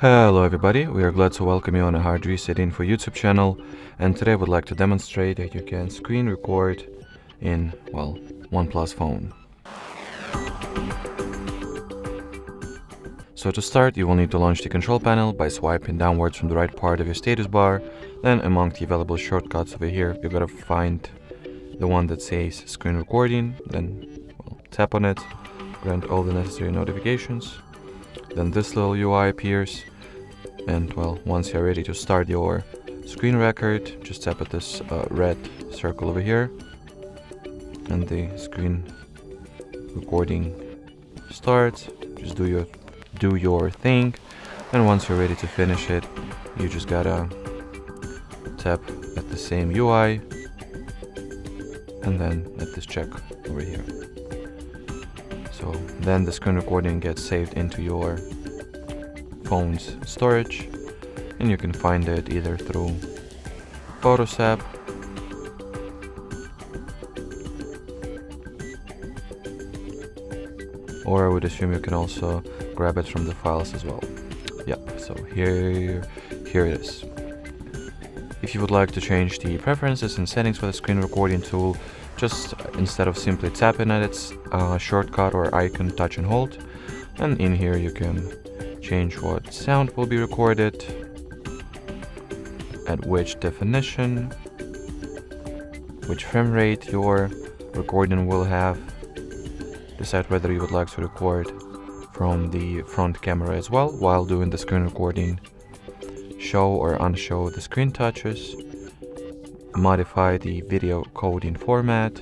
Hello everybody, we are glad to welcome you on a HardReset.Info YouTube channel, and today I would like to demonstrate that you can screen record in, well, OnePlus phone. So to start, you will need to launch the control panel by swiping downwards from the right part of your status bar. Then among the available shortcuts over here, you gotta find the one that says screen recording, then tap on it, grant all the necessary notifications. Then this little UI appears, and once you're ready to start your screen record, just tap at this red circle over here, and the screen recording starts. Just do your thing, and once you're ready to finish it, you just gotta tap at the same UI, and then at this check over here. So then the screen recording gets saved into your phone's storage, and you can find it either through Photos app, or I would assume you can also grab it from the files as well. Yep, so here it is. If you would like to change the preferences and settings for the screen recording tool, just instead of simply tapping at its shortcut or icon, touch and hold, and in here you can change what sound will be recorded, at which definition, which frame rate your recording will have, decide whether you would like to record from the front camera as well while doing the screen recording, show or unshow the screen touches, modify the video coding format,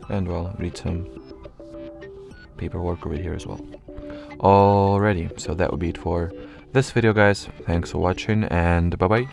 and read some paperwork over here as well. Alrighty, so that would be it for this video, guys. Thanks for watching, and bye bye.